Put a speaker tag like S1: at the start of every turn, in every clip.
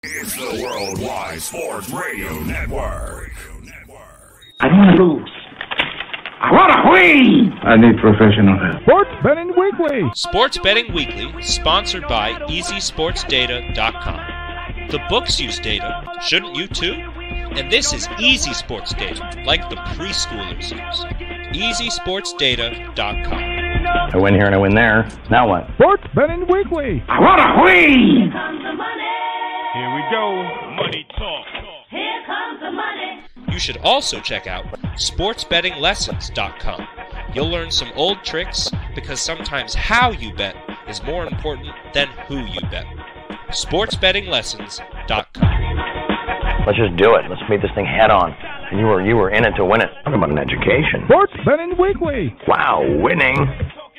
S1: It's the Worldwide Sports Radio Network.
S2: I want to lose. I want to win.
S3: I need professional help.
S4: Sports Betting Weekly.
S5: Sports Betting Weekly, sponsored by EasySportsData.com. The books use data, shouldn't you too? And this is Easy Sports Data, like the preschoolers use. EasySportsData.com.
S6: I win here and I win there. Now what?
S4: Sports Betting Weekly.
S2: I want to win.
S7: Here comes the money.
S4: Here we go.
S7: Money talk. Here comes the money.
S5: You should also check out SportsBettingLessons.com. You'll learn some old tricks because sometimes how you bet is more important than who you bet. SportsBettingLessons.com.
S6: Let's just do it. Let's meet this thing head on. And you were in it to win it. Talk about an education.
S4: Sports Betting Weekly.
S6: Wow, winning.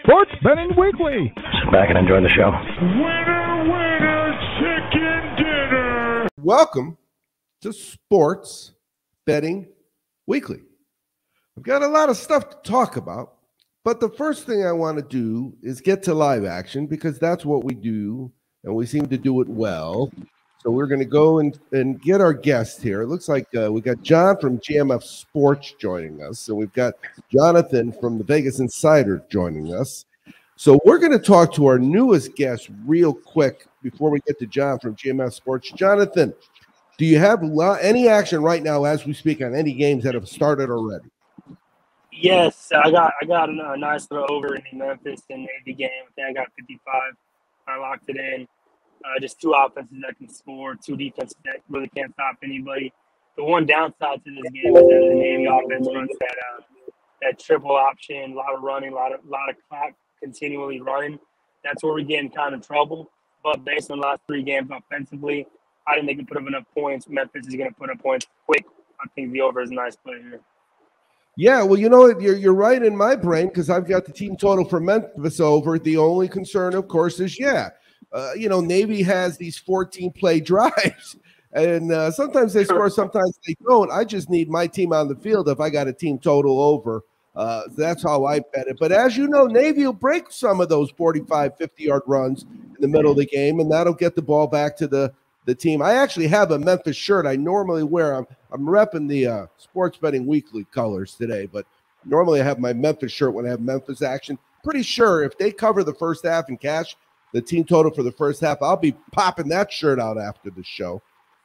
S4: Sports Betting Weekly.
S6: Sit back and enjoy the show.
S4: Winner, winner, chicken dinner.
S8: Welcome to Sports Betting Weekly. I've got a lot of stuff to talk about, but the first thing I want to do is get to live action because that's what we do, and we seem to do it well. So we're going to go and get our guest here. It looks like we got John from GMF Sports joining us, and we've got Jonathan from the Vegas Insider joining us. So we're going to talk to our newest guest real quick before we get to John from GMF Sports. Jonathan, do you have any action right now as we speak on any games that have started already?
S9: Yes, I got a nice little over in the Memphis and Navy game. I think I got 55. I locked it in. Just two offenses that can score, two defenses that really can't stop anybody. The one downside to this game is that the Navy offense runs that triple option, a lot of running, a lot of clock continually running. That's where we get in kind of trouble. But based on the last three games offensively, I didn't think we put up enough points. Memphis is going to put up points quick. I think the over is a nice play here.
S8: Yeah, well, you know, you're right in my brain because I've got the team total for Memphis over. The only concern, of course, is Navy has these 14-play drives, and sometimes they score, sometimes they don't. I just need my team on the field if I got a team total over. That's how I bet it. But as you know, Navy will break some of those 45, 50-yard runs in the middle of the game, and that'll get the ball back to the team. I actually have a Memphis shirt I normally wear. I'm repping the Sports Betting Weekly colors today, but normally I have my Memphis shirt when I have Memphis action. Pretty sure if they cover the first half and cash the team total for the first half, I'll be popping that shirt out after the show.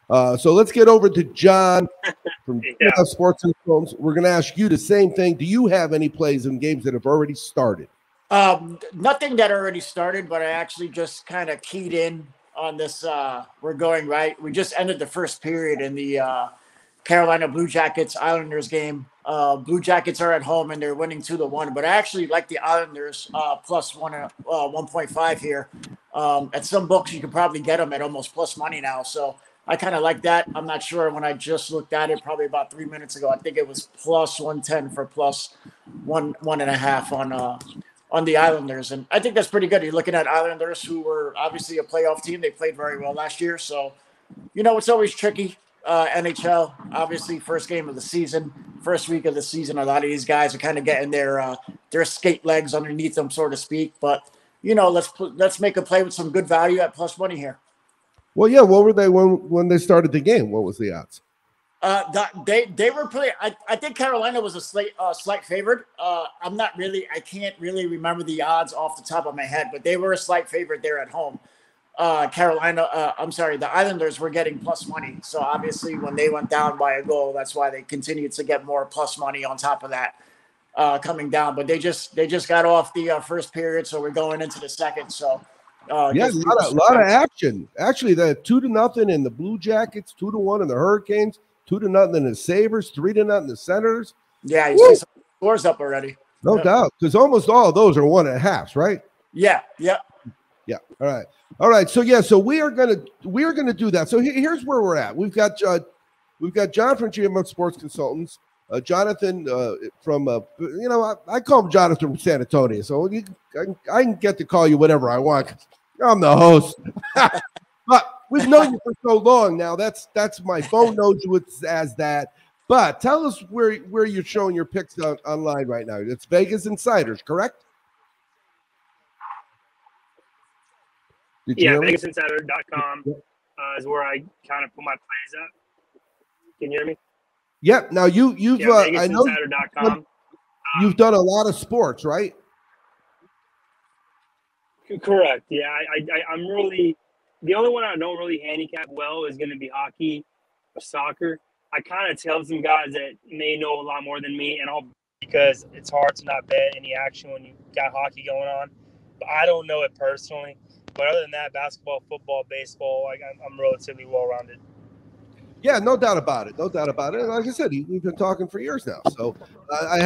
S8: So let's get over to John from Sports and Films. We're going to ask you the same thing. Do you have any plays in games that have already started?
S10: Nothing that already started, but I actually just kind of keyed in on this. We're going right. We just ended the first period in the Carolina Blue Jackets Islanders game. Blue Jackets are at home and they're winning 2-1, but I actually like the Islanders plus 1.5 here. At some books, you can probably get them at almost plus money now. So I kind of like that. I'm not sure when I just looked at it probably about 3 minutes ago. I think it was plus 110 for plus 1.5 on the Islanders. And I think that's pretty good. You're looking at Islanders who were obviously a playoff team. They played very well last year. So, it's always tricky. NHL, obviously first game of the season, first week of the season. A lot of these guys are kind of getting their skate legs underneath them, so to speak. But, let's make a play with some good value at plus money here.
S8: Well, yeah. What were they when they started the game? What was the odds?
S10: They were pretty. I think Carolina was a slight favorite. I can't really remember the odds off the top of my head, but they were a slight favorite there at home. The Islanders were getting plus money. So obviously when they went down by a goal, that's why they continued to get more plus money on top of that coming down. But they just got off the first period, so we're going into the second. So
S8: a lot of action. Actually, the 2-0 in the Blue Jackets, 2-1 in the Hurricanes, 2-0 in the Sabres, 3-0 in the Senators.
S10: Yeah, you see some scores up already.
S8: No doubt, because almost all of those are 1.5s, right?
S10: Yeah.
S8: Yeah. All right. So we are gonna do that. So here's where we're at. We've got John from GMF Sports Consultants, Jonathan from I call him Jonathan from San Antonio. So I can get to call you whatever I want. I'm the host. But we've known you for so long now. That's my phone knows you as that. But tell us where you're showing your picks online right now. It's Vegas Insiders, correct?
S9: Yeah, VegasInsider.com. is where I kind of put my plays up. Can you hear me?
S8: Yep. Now you've I know
S9: VegasInsider.com.
S8: you've done a lot of sports, right?
S9: Correct. Yeah, I'm really the only one I don't really handicap well is going to be hockey or soccer. I kind of tell some guys that may know a lot more than me, and I'll because it's hard to not bet any action when you got hockey going on. But I don't know it personally. But other than that, basketball, football, baseball, I'm relatively well-rounded.
S8: Yeah, no doubt about it. No doubt about it. And like I said, we've been talking for years now. So I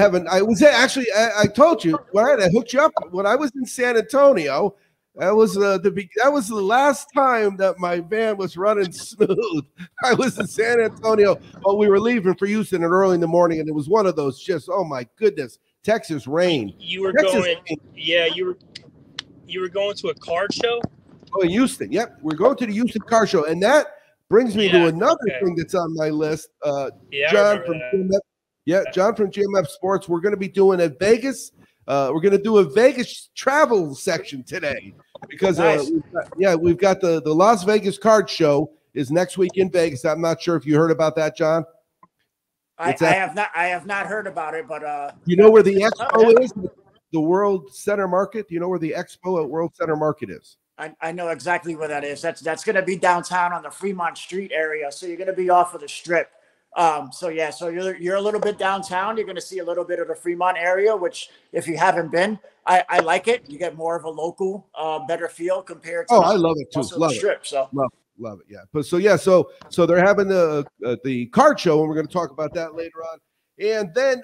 S8: told you, right? I hooked you up when I was in San Antonio. That was the last time that my van was running smooth. I was in San Antonio, but we were leaving for Houston early in the morning, and it was one of those just, oh my goodness, Texas rain.
S9: You were going to a card show?
S8: Oh, in Houston. Yep, we're going to the Houston Car Show, and that brings me to another thing that's on my list. John from GMF Sports. We're going to be doing a Vegas. We're going to do a Vegas travel section today because we've got the Las Vegas Card Show is next week in Vegas. I'm not sure if you heard about that, John.
S10: I have not heard about it, but
S8: you know where the expo is? The World Center Market. Do you know where the expo at World Center Market is?
S10: I know exactly where that is. That's going to be downtown on the Fremont Street area. So you're going to be off of the Strip. So you're a little bit downtown. You're going to see a little bit of the Fremont area, which if you haven't been, I like it. You get more of a local, better feel compared to.
S8: I love it too. Love
S10: the Strip.
S8: It.
S10: So
S8: love it. Yeah. But so they're having the card show, and we're going to talk about that later on. And then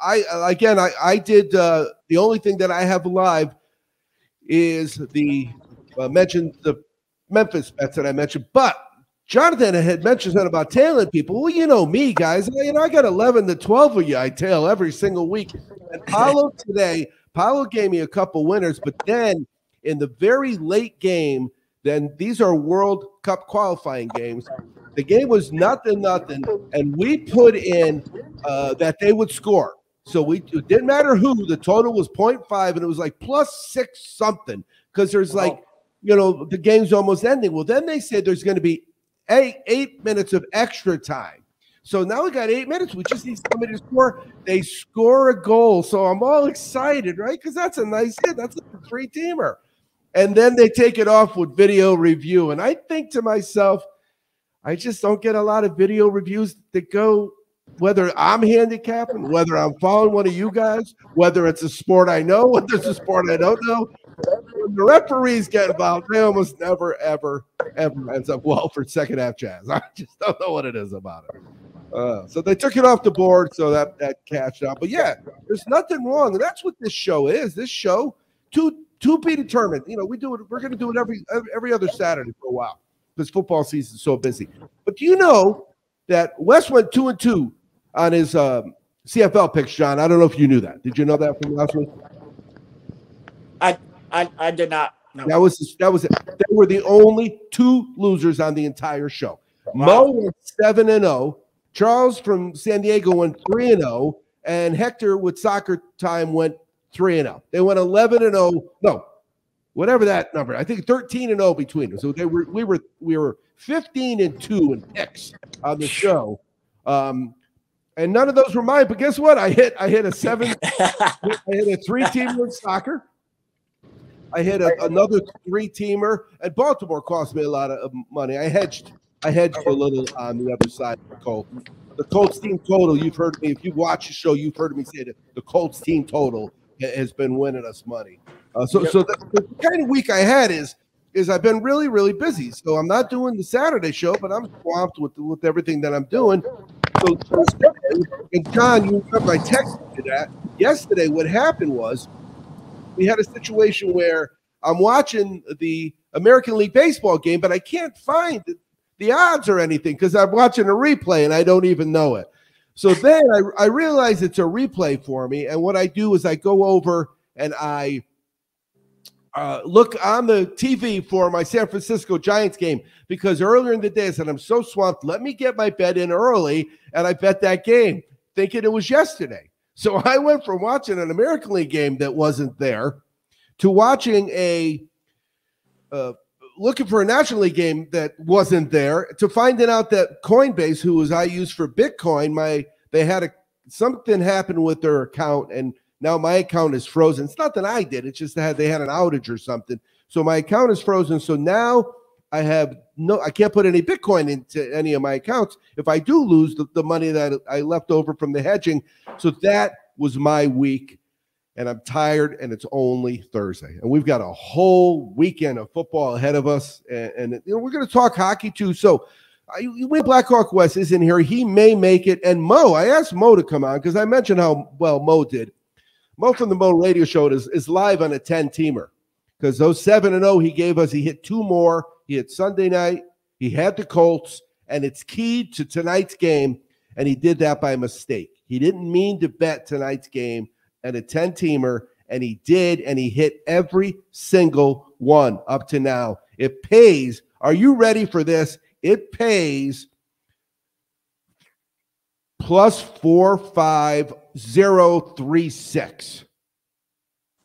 S8: I did the only thing that I have live is the mentioned the Memphis bets that I mentioned, but Jonathan had mentioned something about tailing people. Well, you know me, guys. I got 11 to 12 of you I tail every single week. And Paulo gave me a couple winners, but then in the very late game, then these are World Cup qualifying games. The game was nothing, and we put in that they would score. So it didn't matter who. The total was 0.5, and it was like +6 something because there's the game's almost ending. Well, then they said there's going to be eight minutes of extra time. So now we got 8 minutes. We just need somebody to score. They score a goal. So I'm all excited, right? Because that's a nice hit. That's a 3-teamer. And then they take it off with video review. And I think to myself, I just don't get a lot of video reviews that go, whether I'm handicapping, whether I'm following one of you guys, whether it's a sport I know, whether it's a sport I don't know. When the referees get involved, they almost never, ever ends up well for second half jazz. I just don't know what it is about it. So they took it off the board, so that cashed out. But yeah, there's nothing wrong. That's what this show is. This show, to be determined. We do it. We're going to do it every other Saturday for a while because football season is so busy. But do you know that Wes went 2-2 on his CFL picks, John? I don't know if you knew that. Did you know that from last week?
S10: I did not. No.
S8: That was it. They were the only 2 losers on the entire show. Wow. Mo went 7-0. Charles from San Diego went 3-0, and Hector with Soccer Time went 3-0. They went 11-0. No, whatever that number. I think 13-0 between them. So we were 15-2 in picks on the show. And none of those were mine. But guess what? I hit a 3-teamer in soccer. I hit another 3-teamer, and Baltimore cost me a lot of money. I hedged a little on the other side of the Colts. The Colts team total, you've heard me. If you watch the show, you've heard me say that the Colts team total has been winning us money. So the kind of week I had is I've been really, really busy. So I'm not doing the Saturday show, but I'm swamped with everything that I'm doing. So and John, you remember I texted you that yesterday. What happened was we had a situation where I'm watching the American League Baseball game, but I can't find the odds or anything because I'm watching a replay and I don't even know it. So then I realize it's a replay for me. And what I do is I go over and I look on the TV for my San Francisco Giants game because earlier in the day I said, I'm so swamped. Let me get my bet in early. And I bet that game thinking it was yesterday. So I went from watching an American League game that wasn't there to watching a looking for a National League game that wasn't there, to finding out that Coinbase, who I use for Bitcoin, they had something happen with their account, and now my account is frozen. It's not that I did; it's just that they had an outage or something. So my account is frozen. So now I can't put any Bitcoin into any of my accounts if I do lose the money that I left over from the hedging. So that was my week. And I'm tired, and it's only Thursday. And we've got a whole weekend of football ahead of us. And we're going to talk hockey, too. So when Blackhawk West is in here, he may make it. And Mo, I asked Mo to come on because I mentioned how well Mo did. Mo from the Mo Radio Show is live on a 10-teamer because those 7-0 he gave us, he hit 2 more. He hit Sunday night. He had the Colts, and it's key to tonight's game, and he did that by mistake. He didn't mean to bet tonight's game at a 10-teamer, and he did, and he hit every single one up to now. It pays. Are you ready for this? It pays plus 45036.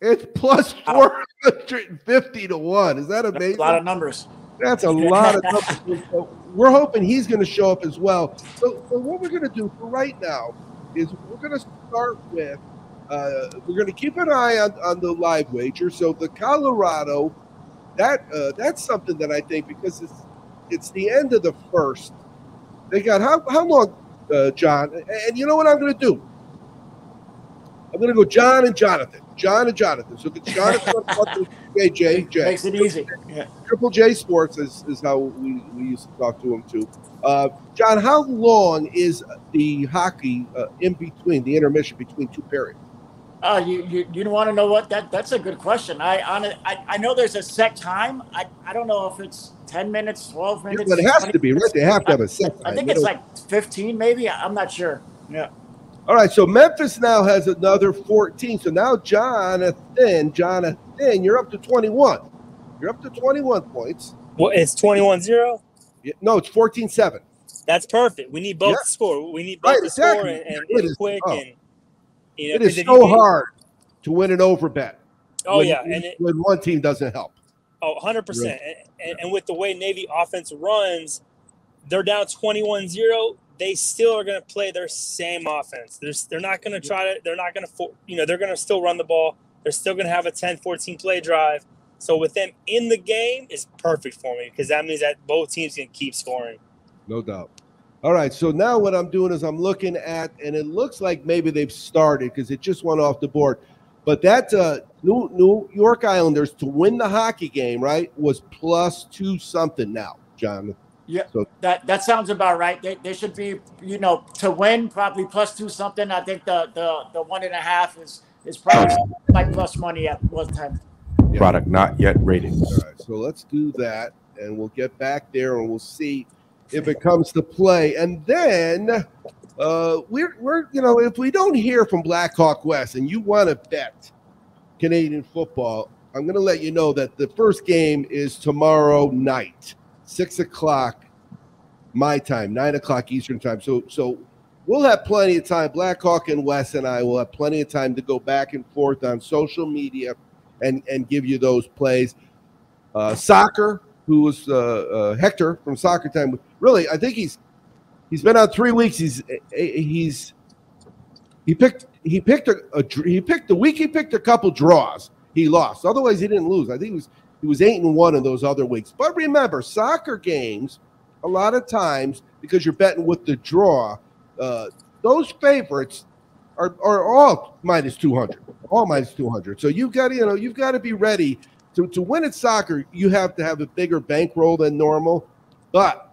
S8: It's plus 450 to 1. Is that amazing?
S10: That's a lot of numbers.
S8: That's a lot of numbers. So we're hoping he's going to show up as well. So what we're going to do for right now is we're going to start with we're going to keep an eye on the live wager. So the Colorado, that's something that I think, because it's the end of the first. They got how long, John? And you know what I'm going to do? I'm going to go John and Jonathan. John and Jonathan. So it's Jonathan J.
S10: Makes it easy. Yeah.
S8: Triple J Sports is how we used to talk to him too. John, how long is the hockey in between, the intermission between two periods?
S10: You want to know what? That's a good question. I know there's a set time. I don't know if it's 10 minutes, 12 minutes.
S8: But it has to be, right? They have to have a set time.
S10: I think it's like 15 maybe. I'm not sure. Yeah.
S8: All right, so Memphis now has another 14. So now Jonathan, you're up to 21. You're up to 21 points.
S9: Well, it's 21-0?
S8: Yeah, no, it's 14-7.
S9: That's perfect. We need both to score. We need both to score and quick. And
S8: it is so hard to win an over bet.
S9: Oh,
S8: when one team doesn't help.
S9: Oh, 100%. Right. And with the way Navy offense runs, they're down 21-0. They still are going to play their same offense. They're not going to try to – they're not going to they're going to still run the ball. They're still going to have a 10-14 play drive. So with them in the game is perfect for me because that means that both teams can keep scoring.
S8: No doubt. All right, so now what I'm doing is I'm looking at – and it looks like maybe they've started because it just went off the board. But that New York Islanders to win the hockey game, right, was plus 2 something now, John.
S10: Yeah, so that sounds about right. They should be, to win probably plus 2 something. I think the 1.5 is probably like plus money at one time.
S3: Yeah. Product not yet rated.
S8: All right, so let's do that, and we'll get back there and we'll see if it comes to play. And then we're if we don't hear from Blackhawk West and you want to bet Canadian football, I'm going to let you know that the first game is tomorrow night. 6 o'clock my time, 9 o'clock Eastern time. So we'll have plenty of time. Blackhawk and Wes and I will have plenty of time to go back and forth on social media and give you those plays. Soccer, who was Hector from Soccer Time. Really, I think he's been on 3 weeks. He picked a couple draws. He lost. Otherwise, he didn't lose. I think he was 8-1 in those other weeks. But remember, soccer games, a lot of times, because you're betting with the draw, those favorites are all minus 200. All minus 200. So you've got to be ready to win at soccer. You have to have a bigger bankroll than normal. But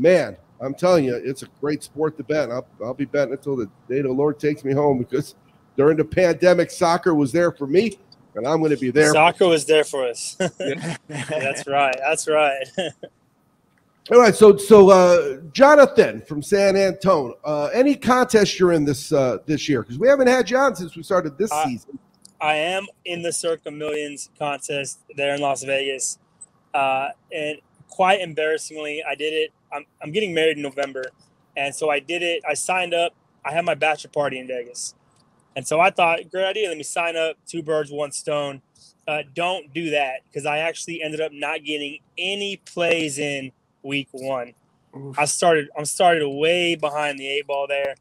S8: man, I'm telling you, it's a great sport to bet. I'll be betting until the day the Lord takes me home because during the pandemic, soccer was there for me. And I'm going to be there.
S9: Soccer was there for us. That's right. That's right.
S8: All right. So Jonathan from San Antonio, any contest you're in this year? Because we haven't had John since we started this season.
S9: I am in the Circa Millions contest there in Las Vegas. And quite embarrassingly, I did it. I'm getting married in November. And so I did it. I signed up. I had my bachelor party in Vegas. And so I thought, great idea. Let me sign up, 2 birds, 1 stone. don't do that, because I actually ended up not getting any plays in week 1. I'm started way behind the 8 ball there,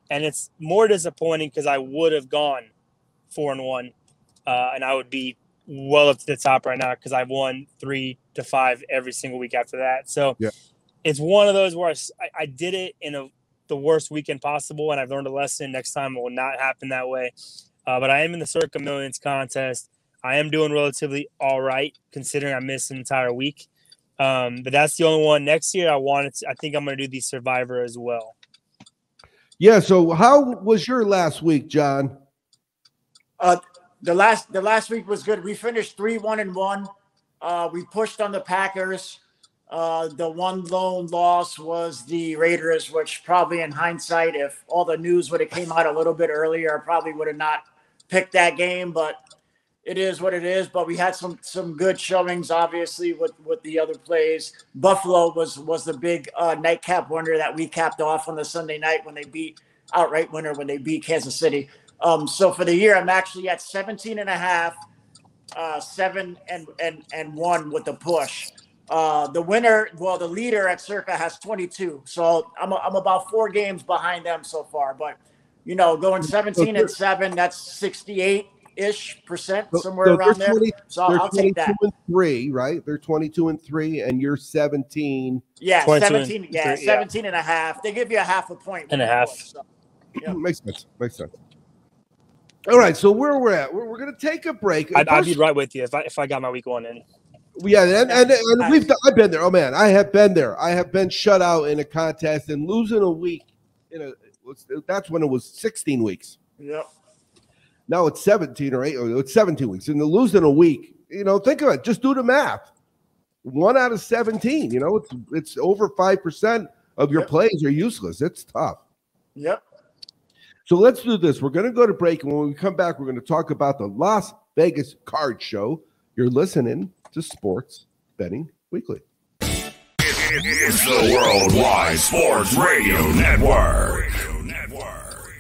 S9: and it's more disappointing because I would have gone 4-1, and I would be well up to the top right now because I've won 3 to 5 every single week after that. So it's one of those where I did it in the worst weekend possible, and I've learned a lesson. Next time it will not happen that way. But I am in the Circa Millions contest. I am doing relatively all right, considering I missed an entire week. But that's the only one. Next year, I think I'm going to do the Survivor as well.
S8: Yeah. So how was your last week, John?
S10: The last week was good. We finished 3-1-1. We pushed on the Packers. The one lone loss was the Raiders, which probably in hindsight, if all the news would have came out a little bit earlier, I probably would have not picked that game, but it is what it is. But we had some good showings, obviously, with the other plays. Buffalo was the big nightcap winner that we capped off on the Sunday night when they beat Kansas City. So for the year, I'm actually at 17.5, 7-1 with the push. The leader at Circa has 22. So I'm about 4 games behind them so far. But, going 17-7, that's 68-ish%, somewhere around there. So I'll take that.
S8: 22-3, right? They're 22-3, and you're 17.
S10: Yeah, 17. Yeah, 17.5. They give you a half a point.
S9: And a half.
S10: So,
S8: Makes sense. All right, so where we're at, we're going to take a break.
S9: I'd be right with you if I got my week 1 in.
S8: Yeah, and I've been there. Oh man, I have been there. I have been shut out in a contest and losing a week. That's when it was 16 weeks.
S10: Yep.
S8: Now it's 17 or 8. Or it's 17 weeks, and losing a week. Think of it. Just do the math. 1 out of 17. It's over 5% of your plays are useless. It's tough.
S10: Yep.
S8: So let's do this. We're going to go to break, and when we come back, we're going to talk about the Las Vegas Card Show. You're listening to Sports Betting Weekly.
S1: It's the Worldwide Sports Radio Network.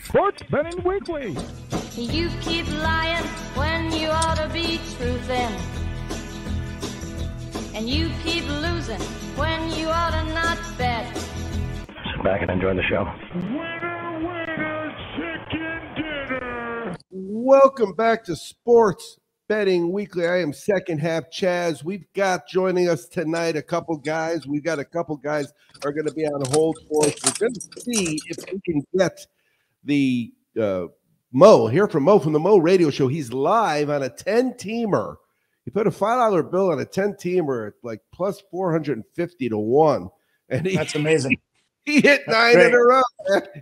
S4: Sports Betting Weekly.
S11: You keep lying when you ought to be truthing. And you keep losing when you ought to not bet.
S6: Sit back and enjoy the show.
S4: Winner, chicken dinner.
S8: Welcome back to Sports Betting Weekly. I am second half Chaz. We've got joining us tonight a couple guys. We've got a couple guys are going to be on hold for us. We're going to see if we can get the hear from Mo from the Mo Radio Show. He's live on a 10-teamer. He put a $5 bill on a 10-teamer at like plus 450 to 1. And
S10: that's amazing.
S8: He hit 9 in a row.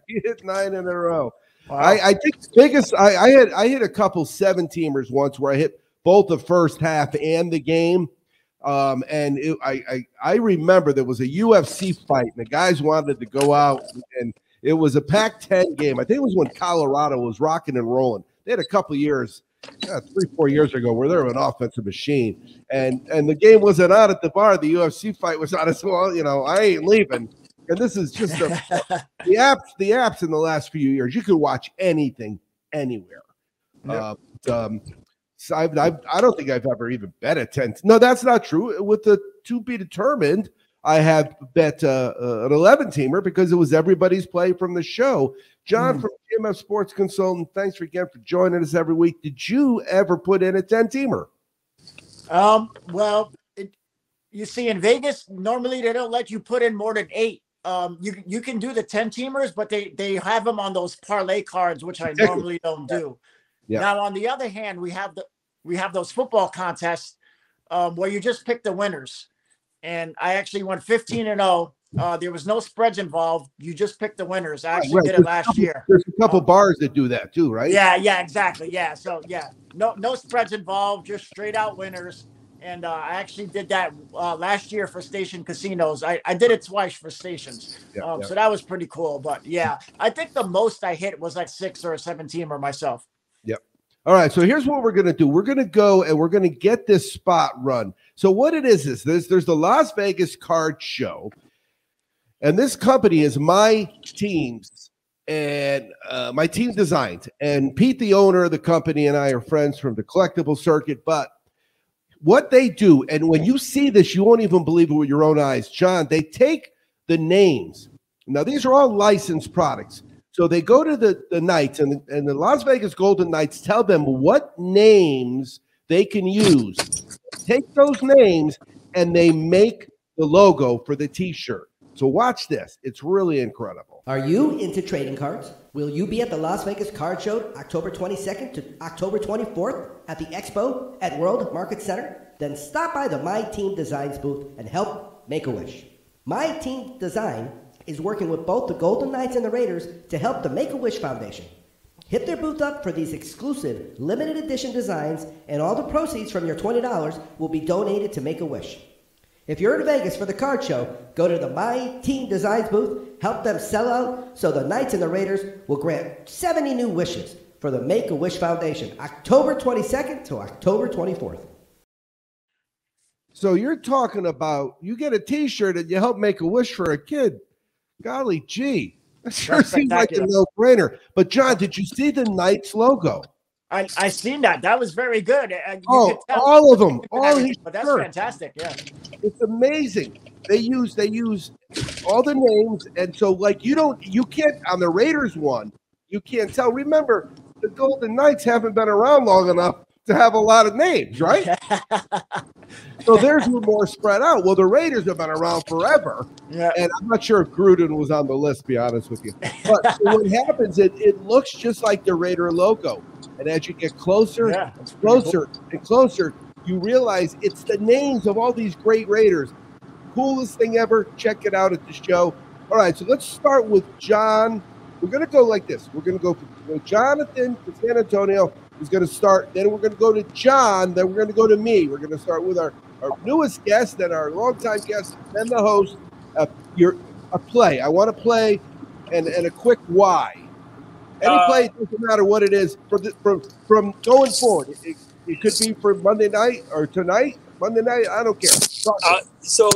S8: He hit 9 in a row. Wow. I think the biggest I hit a couple 7-teamers once where I hit both the first half and the game. And I remember there was a UFC fight and the guys wanted to go out, and it was a Pac-10 game. I think it was when Colorado was rocking and rolling. They had a couple years, 3-4 years ago, where they were an offensive machine, and the game wasn't on at the bar. The UFC fight was on as well. I ain't leaving. And this is just the apps in the last few years. You can watch anything, anywhere. Yep. So I don't think I've ever even bet a 10. No, that's not true. With the to be determined, I have bet an 11-teamer because it was everybody's play from the show. John from GMF Sports Consultant, thanks again for joining us every week. Did you ever put in a 10-teamer?
S10: Well, you see, in Vegas, normally they don't let you put in more than 8. You can do the 10-teamers, but they have them on those parlay cards, which I normally don't do. Yeah. Now, on the other hand, we have those football contests where you just pick the winners. And I actually went 15-0. There was no spreads involved. You just picked the winners. I actually did it last year.
S8: There's a couple bars that do that too, right?
S10: Yeah, exactly. Yeah. So no spreads involved, just straight out winners. And I actually did that last year for station casinos. I did it twice for stations. So that was pretty cool. But yeah, I think the most I hit was like 6 or a 7-teamer myself.
S8: Yep. All right. So here's what we're going to do. We're going to go and we're going to get this spot run. So what it is there's the Las Vegas Card Show. And this company is my team's and my team designed. And Pete, the owner of the company, and I are friends from the collectible circuit. But what they do, and when you see this, you won't even believe it with your own eyes. John, they take the names. Now, these are all licensed products. So they go to the Knights, and the Las Vegas Golden Knights tell them what names they can use. Take those names, and they make the logo for the T-shirt. So watch this. It's really incredible.
S12: Are you into trading cards? Will you be at the Las Vegas Card Show October 22nd to October 24th at the Expo at World Market Center? Then stop by the My Team Designs booth and help make a wish. My Team Design is working with both the Golden Knights and the Raiders to help the Make-A-Wish Foundation. Hit their booth up for these exclusive limited edition designs, and all the proceeds from your $20 will be donated to Make-A-Wish. If you're in Vegas for the card show, go to the My Team Designs booth, help them sell out so the Knights and the Raiders will grant 70 new wishes for the Make-A-Wish Foundation, October 22nd to October 24th.
S8: So you're talking about you get a T-shirt and you help make a wish for a kid. Golly gee, that sure seems like a no-brainer. But John, did you see the Knights logo?
S10: I seen that. That was very good.
S8: All of them. All his
S10: but that's
S8: shirts.
S10: fantastic. Yeah,
S8: it's amazing. They use all the names, and so like you can't on the Raiders one, you can't tell. Remember, the Golden Knights haven't been around long enough to have a lot of names, right? So theirs were more spread out. Well, the Raiders have been around forever, and I'm not sure if Gruden was on the list, to be honest with you. But so what happens, it looks just like the Raider logo. And as you get closer, and closer, you realize it's the names of all these great Raiders. Coolest thing ever. Check it out at the show. All right, so let's start with John. We're going to go like this. We're going to go from Jonathan to San Antonio. He's going to start. Then we're going to go to John. Then we're going to go to me. We're going to start with our newest guest, then our longtime guest, then the host. A play. I want to play and a quick why. Any play, it doesn't matter what it is from going forward. It could be for Monday night or tonight, Monday night. I don't care.
S9: So,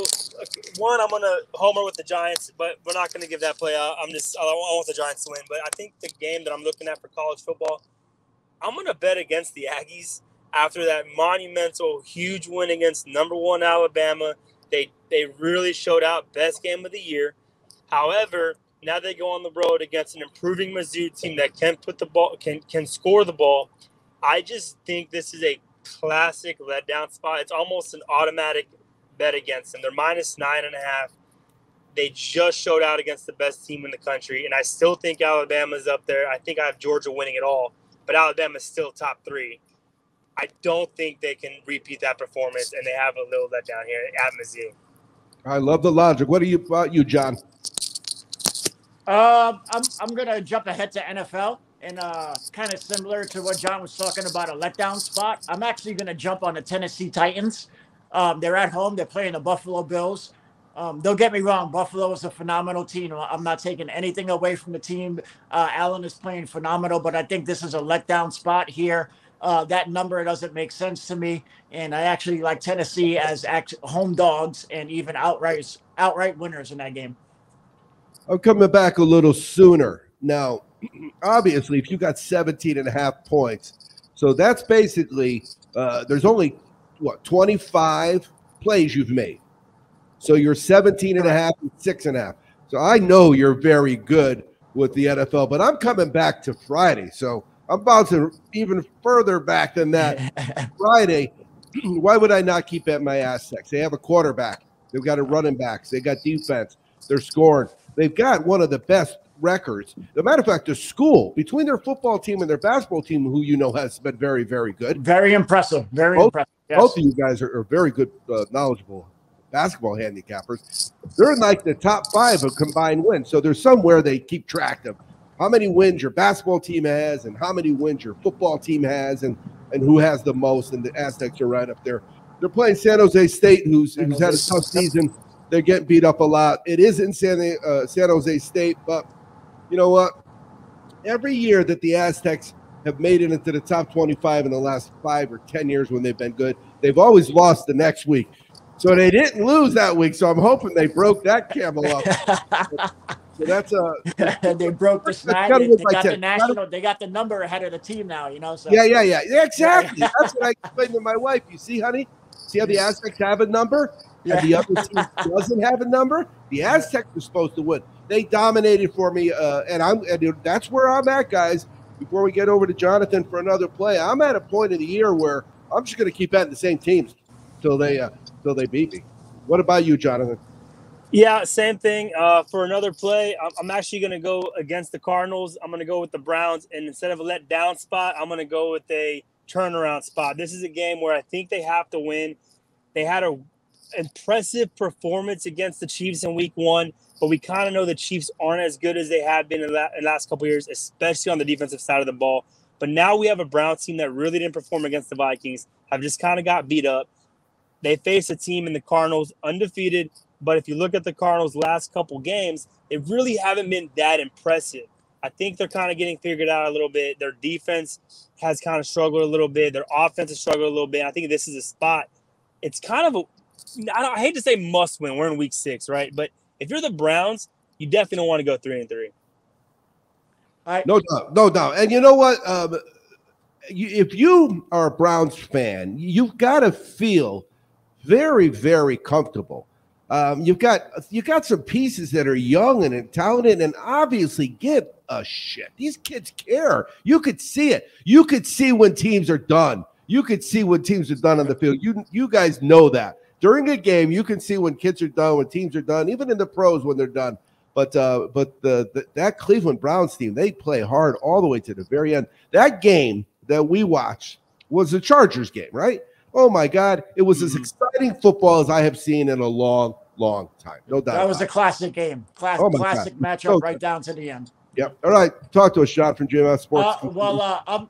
S9: one, I'm going to homer with the Giants, but we're not going to give that play out. I want the Giants to win. But I think the game that I'm looking at for college football, I'm going to bet against the Aggies after that monumental, huge win against number 1 Alabama. They really showed out, best game of the year. However, now they go on the road against an improving Mizzou team that can put the ball, can score the ball. I just think this is a classic letdown spot. It's almost an automatic bet against them. They're -9.5. They just showed out against the best team in the country, and I still think Alabama's up there. I think I have Georgia winning it all, but Alabama's still top 3. I don't think they can repeat that performance, and they have a little letdown here at Mizzou.
S8: I love the logic. What about you, John?
S10: I'm gonna jump ahead to NFL and kind of similar to what John was talking about, a letdown spot. I'm actually gonna jump on the Tennessee Titans. They're at home. They're playing the Buffalo Bills. Don't get me wrong. Buffalo is a phenomenal team. I'm not taking anything away from the team. Allen is playing phenomenal, but I think this is a letdown spot here. That number doesn't make sense to me, and I actually like Tennessee as home dogs and even outright winners in that game.
S8: I'm coming back a little sooner. Now, obviously, if you got 17.5 points, so that's basically there's only, 25 plays you've made. So you're 17.5 and 6.5. So I know you're very good with the NFL, but I'm coming back to Friday. So I'm about to even further back than that. Friday, why would I not keep at my Aztecs? They have a quarterback. They've got a running backs. They got defense. They're scoring. They've got one of the best records. As a matter of fact, the school, between their football team and their basketball team, who you know has been very, very good.
S10: Very impressive. Very impressive. Yes.
S8: Both of you guys are very good, knowledgeable basketball handicappers. They're in like the top 5 of combined wins. So there's somewhere they keep track of how many wins your basketball team has and how many wins your football team has and who has the most. And the Aztecs are right up there. They're playing San Jose State, who's had a tough season. They're getting beat up a lot. It is in San Jose State, but you know what? Every year that the Aztecs have made it into the top 25 in the last 5 or 10 years when they've been good, they've always lost the next week. So they didn't lose that week, so I'm hoping they broke that camel up. So that's
S10: they broke the snide. They got the number ahead of the team now, you know. So.
S8: Yeah, exactly. That's what I explained to my wife. You see, honey, See how the Aztecs have a number and the other team doesn't have a number? The Aztecs are supposed to win. They dominated for me, and that's where I'm at, guys. Before we get over to Jonathan for another play, I'm at a point in the year where I'm just going to keep betting the same teams till they beat me. What about you, Jonathan?
S9: Yeah, same thing. For another play, I'm actually going to go against the Cardinals. I'm going to go with the Browns, and instead of a let-down spot, I'm going to go with a turnaround spot. This is a game where I think they have to win. They had an impressive performance against the Chiefs in Week 1, but we kind of know the Chiefs aren't as good as they have been in the last couple of years, especially on the defensive side of the ball. But now we have a Browns team that really didn't perform against the Vikings, have just kind of got beat up. They face a team in the Cardinals undefeated, but if you look at the Cardinals' last couple games, they really haven't been that impressive. I think they're kind of getting figured out a little bit. Their defense has kind of struggled a little bit. Their offense has struggled a little bit. I think this is a spot. It's kind of I hate to say must win. We're in Week 6, right? But if you're the Browns, you definitely don't want to go 3-3.
S8: No doubt. And you know what? If you are a Browns fan, you've got to feel very, very comfortable. You've got some pieces that are young and talented and obviously give a shit. These kids care. You could see it. You could see when teams are done. You could see when teams are done on the field. You guys know that. During a game, you can see when kids are done, when teams are done, even in the pros when they're done. But that Cleveland Browns team, they play hard all the way to the very end. That game that we watched was a Chargers game, right? Oh, my God. It was as exciting football as I have seen in a long, long time. No doubt.
S10: That was a classic game. Classic matchup right down to the end.
S8: Yep. All right. Talk to us, Sean from GMS Sports.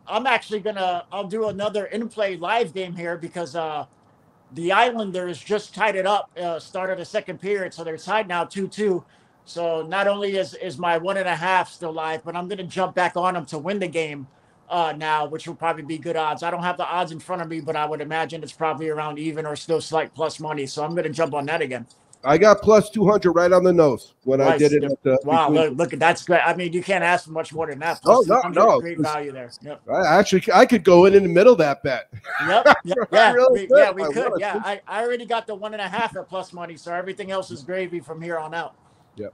S10: I'm actually I'll do another in-play live game here because the Islanders just tied it up, started the second period, so they're tied now 2-2. So not only is my 1.5 still live, but I'm going to jump back on them to win the game now, which will probably be good odds. I don't have the odds in front of me, but I would imagine it's probably around even or still slight plus money. So I'm going to jump on that again.
S8: I got plus 200 right on the nose when I did it.
S10: Wow, look, that's great. I mean, you can't ask for much more than that.
S8: No.
S10: Great value there. Yep.
S8: I could go in the middle of that bet.
S10: Yep. We could.
S8: Yeah,
S10: I already got the 1.5 at plus money, so everything else is gravy from here on out.
S8: Yep.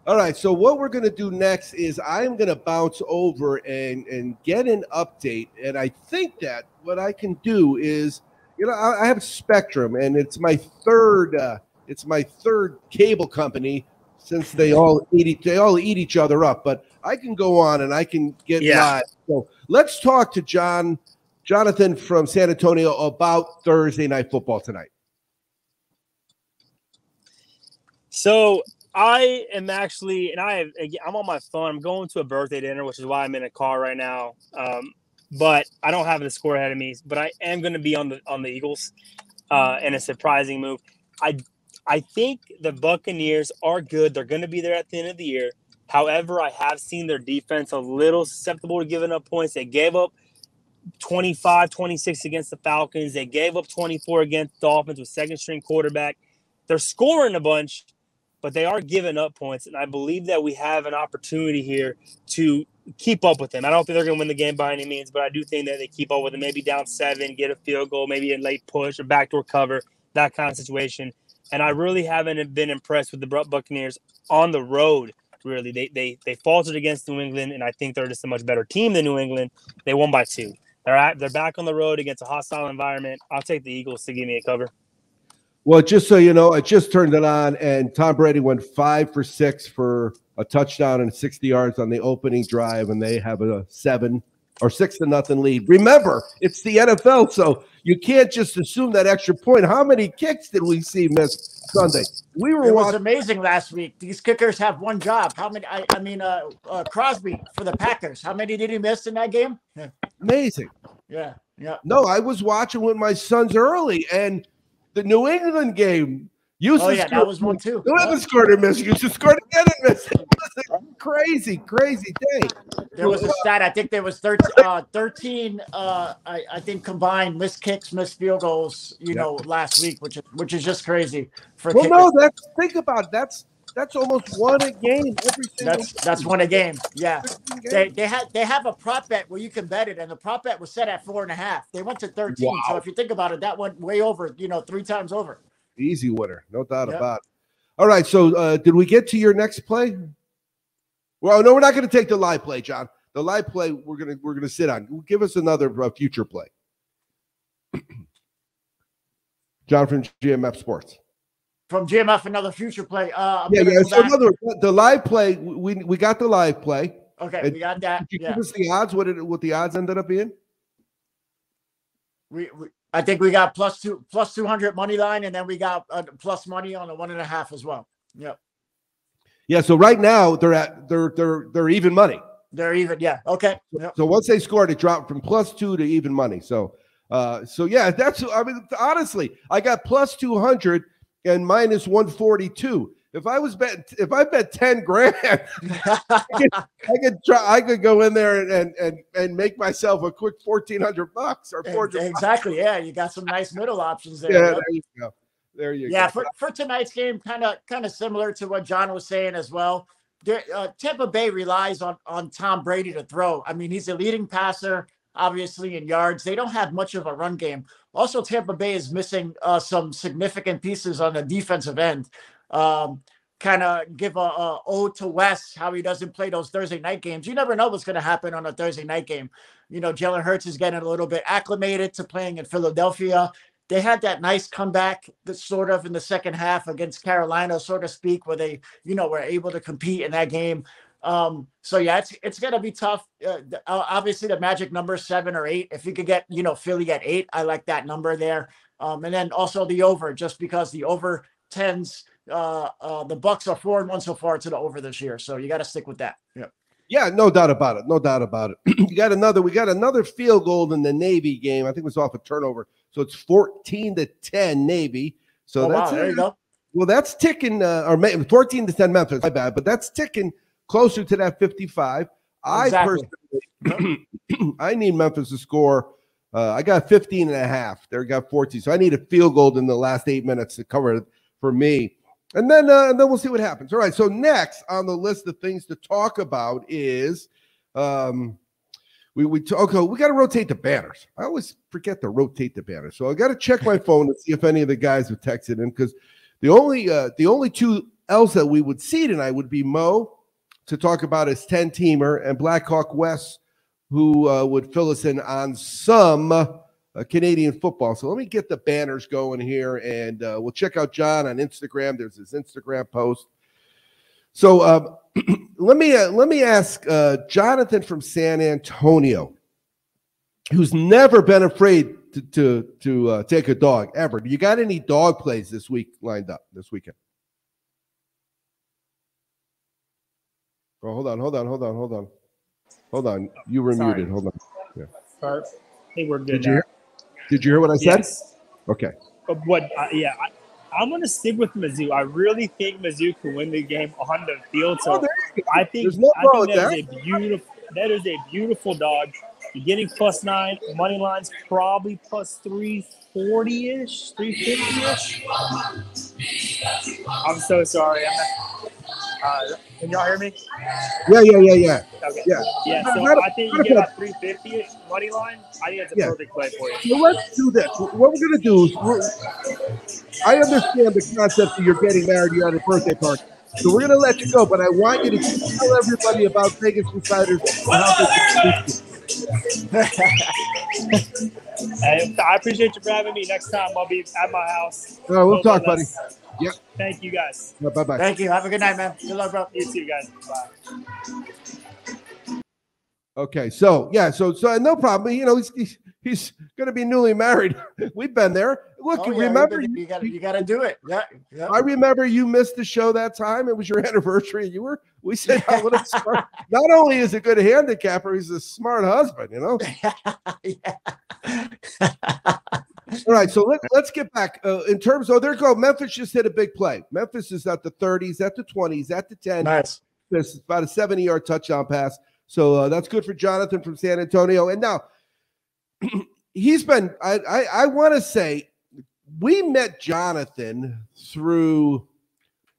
S8: All right, so what we're going to do next is I'm going to bounce over and get an update, and I think that what I can do is, I have Spectrum, and it's my third cable company since they all eat each other up. But I can go on and I can get live. So let's talk to Jonathan from San Antonio about Thursday Night Football tonight.
S9: So I am actually, and I'm on my phone. I'm going to a birthday dinner, which is why I'm in a car right now. But I don't have the score ahead of me. But I am going to be on the Eagles in a surprising move. I think the Buccaneers are good. They're going to be there at the end of the year. However, I have seen their defense a little susceptible to giving up points. They gave up 25, 26 against the Falcons. They gave up 24 against Dolphins with second-string quarterback. They're scoring a bunch, but they are giving up points. And I believe that we have an opportunity here to keep up with them. I don't think they're going to win the game by any means, but I do think that they keep up with them. Maybe down 7, get a field goal, maybe a late push or backdoor cover, that kind of situation. And I really haven't been impressed with the Buccaneers on the road, really. They faltered against New England, and I think they're just a much better team than New England. They won by 2. They're back on the road against a hostile environment. I'll take the Eagles to give me a cover.
S8: Well, just so you know, I just turned it on, and Tom Brady went 5 for 6 for a touchdown and 60 yards on the opening drive, and they have a 7 or 6-0 lead. Remember, it's the NFL, so you can't just assume that extra point. How many kicks did we see miss Sunday?
S10: It was amazing last week. These kickers have one job. How many? Crosby for the Packers. How many did he miss in that game? Yeah.
S8: Amazing.
S10: Yeah.
S8: No, I was watching with my sons early, and the New England game.
S10: That was one too.
S8: New England scored and missed. You just scored again and missed. It was a crazy day.
S10: There was a stat. I think there was 13 I think combined missed kicks, missed field goals, last week, which is just crazy for kickers.
S8: No, think about it. That's almost one a game every single.
S10: That's one a game. Yeah,
S8: game.
S10: they have a prop bet where you can bet it, and the prop bet was set at 4.5. They went to 13.
S8: Wow.
S10: So if you think about it, that went way over. 3 times over.
S8: Easy winner, no doubt about it. All right, so did we get to your next play? Well, no, we're not going to take the live play, John. The live play we're gonna sit on. Give us another future play, John from GMF Sports.
S10: From GMF, another future play.
S8: So the live play, we got the live play.
S10: Okay,
S8: and
S10: we got that.
S8: Did you give us the odds? What the odds ended up being?
S10: I think we got plus 200 money line, and then we got plus money on the 1.5 as well. Yep.
S8: Yeah. So right now they're even money.
S10: They're even. Yeah. Okay. Yep.
S8: So once they scored, it dropped from +2 to even money. So yeah, honestly, I got plus 200 and minus 142. If I bet 10 grand, I could go in there and make myself a quick $1,400 or $400.
S10: Exactly. Yeah, you got some nice middle options there.
S8: Yeah, there you go. There you go.
S10: Yeah, for tonight's game, kind of similar to what John was saying as well. Tampa Bay relies on Tom Brady to throw. I mean, he's a leading passer, obviously, in yards. They don't have much of a run game. Also, Tampa Bay is missing some significant pieces on the defensive end. Kind of give a ode to Wes, how he doesn't play those Thursday night games. You never know what's going to happen on a Thursday night game. Jalen Hurts is getting a little bit acclimated to playing in Philadelphia. They had that nice comeback that sort of in the second half against Carolina, so to speak, where they, were able to compete in that game. So yeah, it's going to be tough. Obviously the magic number is 7 or 8. If you could get, Philly at 8, I like that number there. And then also the over, just because the over tends, the Bucks are 4-1 so far to the over this year. So you got to stick with that. Yeah.
S8: Yeah, no doubt about it. No doubt about it. We got another field goal in the Navy game. I think it was off a turnover. So it's 14-10 Navy. So that's
S10: there you go.
S8: Well, that's ticking, or 14-10 Memphis. My bad, but that's ticking closer to that 55.
S10: Exactly.
S8: I personally, I need Memphis to score. I got 15.5. They got 14. So I need a field goal in the last 8 minutes to cover it for me. And then we'll see what happens. All right. So next on the list of things to talk about is we got to rotate the banners. I always forget to rotate the banners. So I got to check my phone and see if any of the guys have texted in, because the only two else that we would see tonight would be Mo to talk about his 10-teamer and Blackhawk West, who would fill us in on some Canadian football. So let me get the banners going here, and we'll check out John on Instagram. There's his Instagram post. So let me ask Jonathan from San Antonio, who's never been afraid to take a dog ever. Do you got any dog plays this week lined up this weekend? Oh, hold on. You were muted. Hold on. Yeah.
S9: I think we're good.
S8: Did you hear what I said?
S9: Yes.
S8: Okay.
S9: I'm going to stick with Mizzou. I really think Mizzou can win the game on the field. So I think that is a beautiful dog. You're getting +9. Money line's probably plus 340-ish, 350-ish. I'm so sorry. Can y'all hear me?
S8: Yeah.
S9: Okay.
S8: Yeah.
S9: So I think you get about 350-ish money line. I think that's a perfect play for you.
S8: So let's do this. What we're going to do is, I understand the concept of you're getting married, you're at a birthday party. So we're going to let you go, but I want you to tell everybody about Vegas Insiders and how they can
S9: I appreciate you for having me. Next time I'll be at my house.
S8: We'll talk, buddy. Yep.
S9: Thank you, guys.
S8: Yeah, bye-bye.
S10: Thank you. Have a good night, man. Good luck, bro.
S9: You too, guys. Bye.
S8: Okay, so no problem. He's going to be newly married. We've been there. Look, remember
S10: you got to do it. Yeah.
S8: I remember you missed the show that time. It was your anniversary. We said, not only is a good handicapper, he's a smart husband. All right, so let's get back in terms of there you go. Memphis just hit a big play. Memphis is at the 30s, at the 20s, at the 10.
S10: Nice.
S8: It's about a 70-yard touchdown pass. So that's good for Jonathan from San Antonio. And now he's been. I want to say we met Jonathan through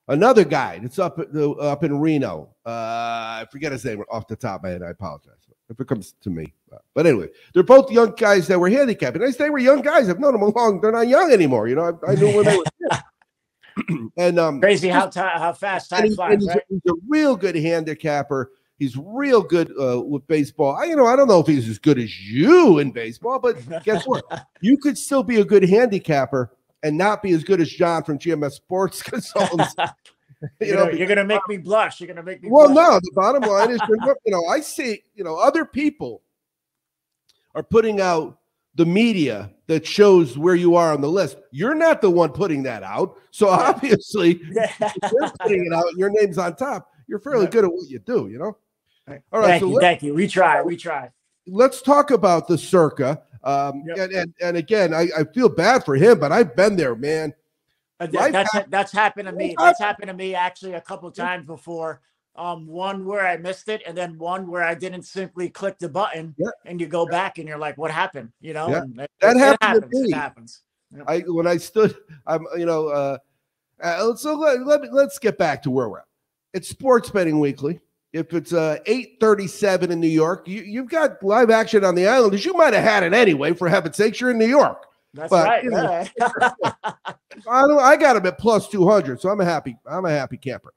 S8: another guy that's up in Reno. I forget his name off the top of my head. I apologize if it comes to me. But anyway, they're both young guys that were handicapped. And they were young guys. I've known them long. They're not young anymore. You know, I knew when they were young. And
S10: crazy how fast time flies, right?
S8: He's a real good handicapper. He's real good with baseball. I don't know if he's as good as you in baseball, but guess what? You could still be a good handicapper and not be as good as John from GMS Sports Consultants.
S10: You're going to make me blush. You're going to make me
S8: blush.
S10: Well,
S8: no, the bottom line is, I see, other people are putting out the media that shows where you are on the list. You're not the one putting that out. So obviously, if you're putting it out, your name's on top. You're fairly good at what you do, All right.
S10: Thank you. We try.
S8: Let's talk about the Circa. And again, I feel bad for him, but I've been there, man.
S10: That's happened to me. That's happened to me actually a couple of times before. One where I missed it, and then one where I didn't simply click the button, and you go back and you're like, "What happened?"
S8: That
S10: happens.
S8: To me.
S10: It happens.
S8: When I stood, let's get back to where we're at. It's Sports Betting Weekly. If it's 8:37 in New York, you've got live action on the Islanders. You might have had it anyway. For heaven's sakes, you're in New York.
S10: That's right.
S8: I got him at plus 200, so I'm a happy camper.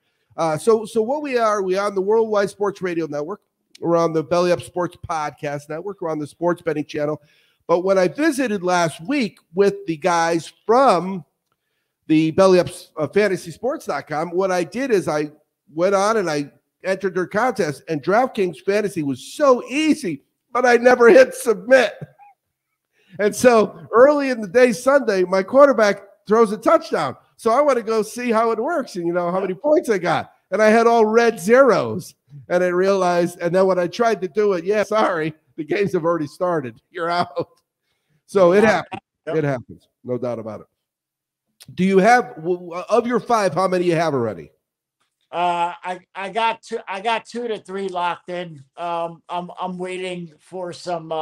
S8: So what we're on the Worldwide Sports Radio Network. We're on the Belly Up Sports Podcast Network. We're on the Sports Betting Channel. But when I visited last week with the guys from the Belly Up FantasySports.com, what I did is I went on and I entered their contest, and DraftKings Fantasy was so easy, but I never hit submit. And so early in the day, Sunday, my quarterback throws a touchdown. So I want to go see how it works and, how many points I got. And I had all red zeros. And I realized, and then when I tried to do it, sorry, the games have already started. You're out. So it happens. It happens. No doubt about it. Do you have, of your 5, how many you have already?
S10: I got 2 to 3 locked in. I'm waiting for some,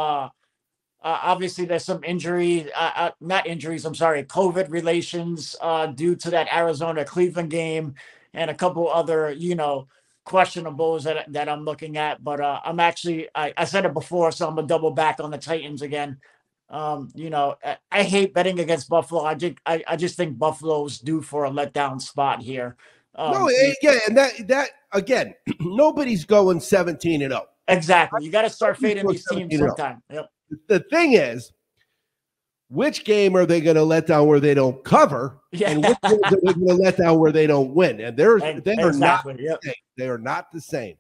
S10: obviously there's some COVID relations due to that Arizona Cleveland game and a couple other, questionables that I'm looking at. But I'm actually, I said it before, so I'm gonna double back on the Titans again. I hate betting against Buffalo. I just think Buffalo's due for a letdown spot here.
S8: And that again, nobody's going 17-0.
S10: Exactly. You got to start fading these teams sometime. Yep.
S8: The thing is, which game are they going to let down where they don't cover?
S10: Yeah.
S8: And which game are they going to let down where they don't win? And they are not the
S10: Yep.
S8: same. They are not the same. Yep.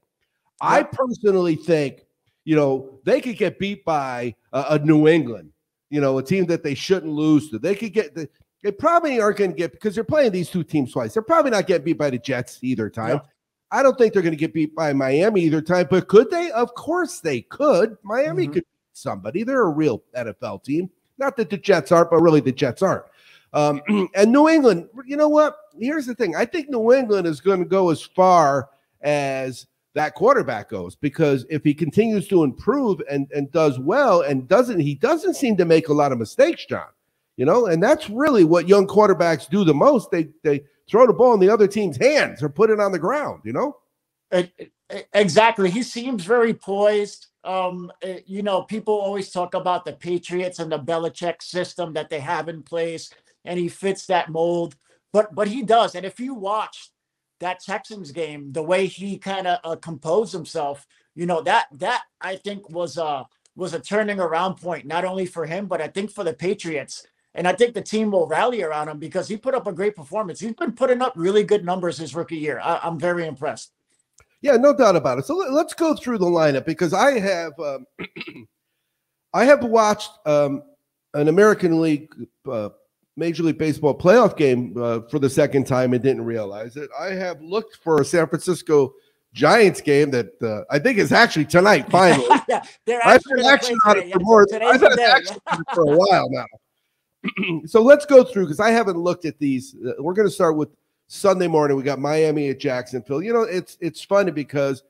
S8: I personally think, they could get beat by a New England, a team that they shouldn't lose to. They could get they probably aren't going to get, because they're playing these two teams twice. They're probably not getting beat by the Jets either time.
S10: Yep.
S8: I don't think they're going to get beat by Miami either time, but could they? Of course they could. Miami could beat somebody. They're a real NFL team. Not that the Jets aren't, but really the Jets aren't. And New England, you know what? Here's the thing. I think New England is going to go as far as that quarterback goes, because if he continues to improve and does well and he doesn't seem to make a lot of mistakes, John, and that's really what young quarterbacks do the most. They throw the ball in the other team's hands or put it on the ground,
S10: Exactly. He seems very poised. People always talk about the Patriots and the Belichick system that they have in place, and he fits that mold. But he does. And if you watch that Texans game, the way he kind of composed himself, that I think was a turning around point, not only for him, but I think for the Patriots. And I think the team will rally around him because he put up a great performance. He's been putting up really good numbers his rookie year. I'm very impressed.
S8: Yeah, no doubt about it. So let's go through the lineup, because I have watched an American League Major League Baseball playoff game for the second time and didn't realize it. I have looked for a San Francisco Giants game that I think is actually tonight. Finally, I've had action on it for a while now. So let's go through, because I haven't looked at these. We're going to start with Sunday morning. We got Miami at Jacksonville. It's funny because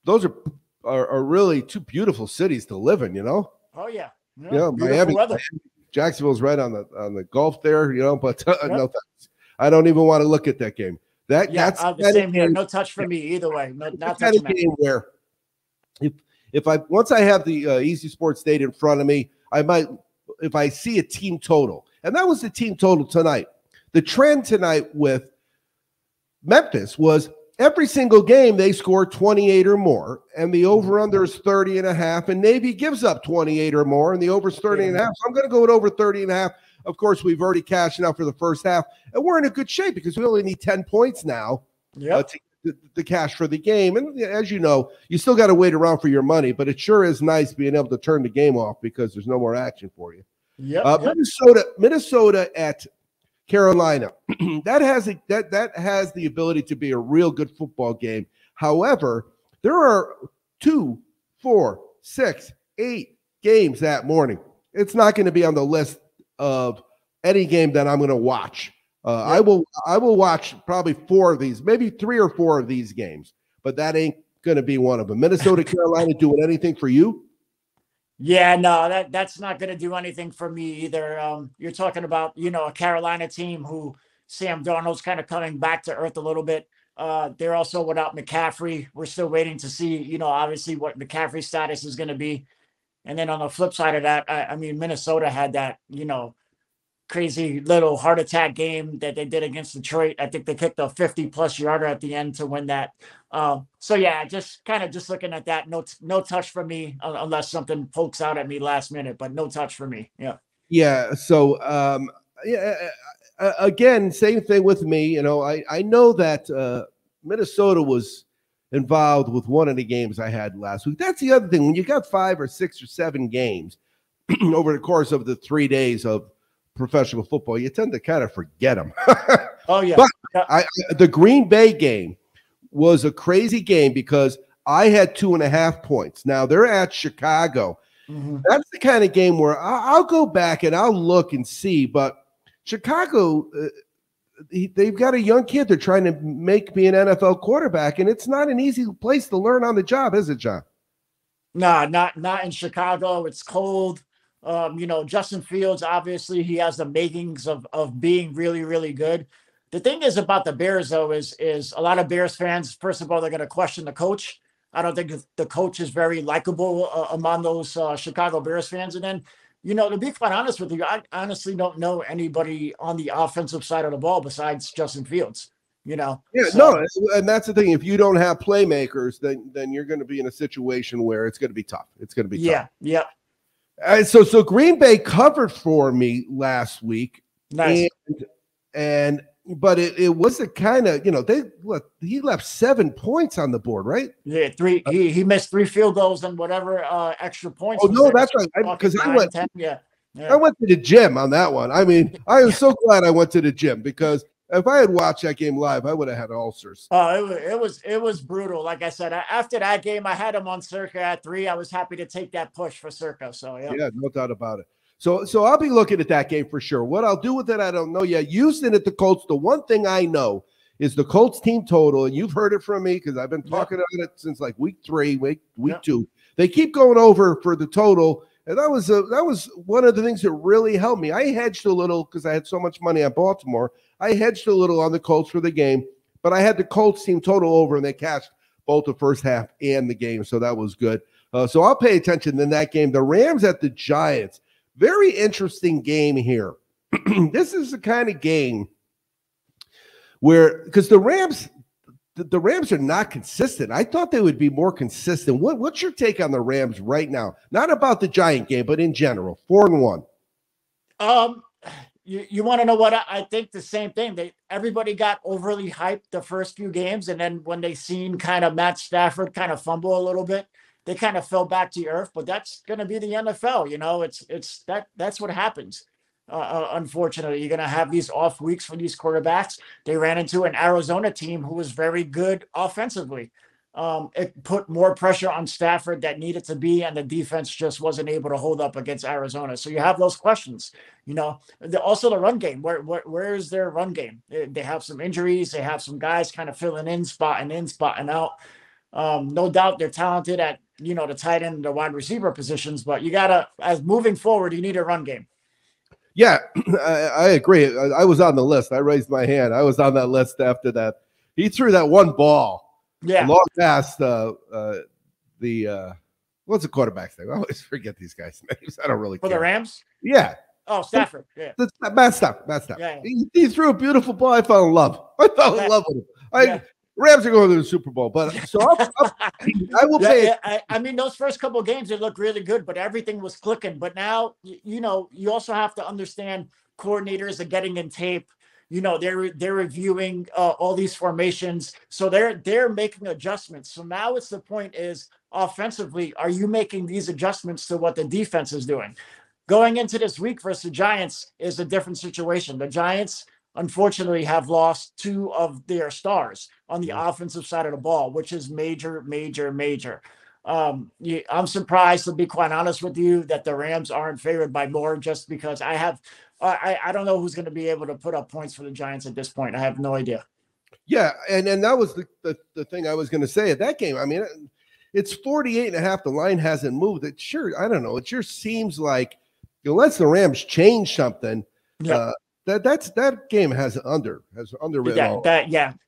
S8: those are really two beautiful cities to live in.
S10: Oh yeah.
S8: Miami, Jacksonville's right on the Gulf there. But no thanks. I don't even want to look at that game. That's
S10: the same here. No touch for me either way. Not touching that
S8: game where once I have the Easy Sports data in front of me, I might, if I see a team total, and that was the team total tonight. The trend tonight with Memphis was every single game they score 28 or more, and the over-under is 30.5, and Navy gives up 28 or more, and the over is 30.5. So I'm going to go with over 30.5. Of course, we've already cashed out for the first half, and we're in a good shape because we only need 10 points now to the cash for the game. And as you know, you still got to wait around for your money, but it sure is nice being able to turn the game off because there's no more action for you. Minnesota at Carolina. that has the ability to be a real good football game. However, there are 2, 4, 6, 8 games that morning. It's not going to be on the list of any game that I'm going to watch. I will watch probably 4 of these, maybe 3 or 4 of these games, but that ain't going to be one of them. Minnesota, Carolina doing anything for you?
S10: Yeah, no, that's not going to do anything for me either. You're talking about, a Carolina team who Sam Darnold's kind of coming back to earth a little bit. They're also without McCaffrey. We're still waiting to see, obviously what McCaffrey's status is going to be. And then on the flip side of that, I mean, Minnesota had that, crazy little heart attack game that they did against Detroit. I think they kicked a 50-plus yarder at the end to win that. So yeah, just looking at that, no touch for me unless something pokes out at me last minute, but no touch for me. Yeah.
S8: Yeah. So again, same thing with me. I know that Minnesota was involved with one of the games I had last week. That's the other thing. When you got 5 or 6 or 7 games over the course of the 3 days of professional football, you tend to kind of forget them.
S10: Oh yeah.
S8: But the Green Bay game was a crazy game because I had 2.5 points. Now they're at Chicago. Mm-hmm. That's the kind of game where I'll go back and I'll look and see, but Chicago, they've got a young kid they're trying to make be an NFL quarterback, and it's not an easy place to learn on the job, is it, John?
S10: No, not in Chicago. It's cold. Justin Fields, obviously, he has the makings of being really, really good. The thing is about the Bears, though, is a lot of Bears fans, first of all, they're going to question the coach. I don't think the coach is very likable among those Chicago Bears fans. And then, to be quite honest with you, I honestly don't know anybody on the offensive side of the ball besides Justin Fields. Yeah, so.
S8: No, and that's the thing. If you don't have playmakers, then you're going to be in a situation where it's going to be tough. It's going to be tough.
S10: Yeah.
S8: So Green Bay covered for me last week.
S10: Nice.
S8: But it was a kind of, he left 7 points on the board, right?
S10: Yeah, 3. He missed 3 field goals and whatever extra points.
S8: Oh no, that's right. Because I went 10, I went to the gym on that one. I mean, I am so glad I went to the gym because if I had watched that game live, I would have had ulcers.
S10: Oh, it was brutal. Like I said, after that game, I had him on Circa at 3. I was happy to take that push for Circa. So
S8: yeah, no doubt about it. So I'll be looking at that game for sure. What I'll do with it, I don't know yet. Houston at the Colts. The one thing I know is the Colts team total, and you've heard it from me because I've been talking about it since like week 3, week 2. They keep going over for the total, and that was one of the things that really helped me. I hedged a little because I had so much money on Baltimore. I hedged a little on the Colts for the game, but I had the Colts team total over, and they cashed both the first half and the game, so that was good. So I'll pay attention in that game. The Rams at the Giants. Very interesting game here. This is the kind of game where, because the Rams are not consistent. I thought they would be more consistent. What's your take on the Rams right now? Not about the Giant game, but in general. 4-1.
S10: You want to know what I think? The same thing. Everybody got overly hyped the first few games, and then when they seen kind of Matt Stafford kind of fumble a little bit, they kind of fell back to earth. But that's going to be the NFL. That's what happens. Unfortunately, you're going to have these off weeks for these quarterbacks. They ran into an Arizona team who was very good offensively. It put more pressure on Stafford that needed to be, and the defense just wasn't able to hold up against Arizona. So you have those questions, Also the run game, where is their run game? They have some injuries. They have some guys kind of filling in, spotting out. No doubt they're talented at, the tight end and the wide receiver positions, but you gotta, as moving forward, you need a run game.
S8: Yeah, I agree. I was on the list. I raised my hand. I was on that list after that he threw that one ball.
S10: Yeah.
S8: Long past what's the quarterback's name? I always forget these guys' names. I don't really care.
S10: For the Rams?
S8: Yeah.
S10: Oh, Stafford. Yeah.
S8: Matt Stafford.
S10: Yeah.
S8: He threw a beautiful ball. I fell in love. I fell in love with him. Rams are going to the Super Bowl, but so I will pay.
S10: I mean, those first couple of games, they looked really good, but everything was clicking. But now, you also have to understand coordinators are getting in tape. They're reviewing all these formations, so they're making adjustments. So now it's the point is offensively, are you making these adjustments to what the defense is doing? Going into this week versus the Giants is a different situation. The Giants, unfortunately, have lost 2 of their stars on the offensive side of the ball, which is major, major, major. I'm surprised, to be quite honest with you, that the Rams aren't favored by more, just because I don't know who's going to be able to put up points for the Giants at this point. I have no idea.
S8: Yeah, and that was the thing I was going to say at that game. I mean, it's 48.5. The line hasn't moved. It sure, I don't know. It sure seems like unless the Rams change something, that game has under written.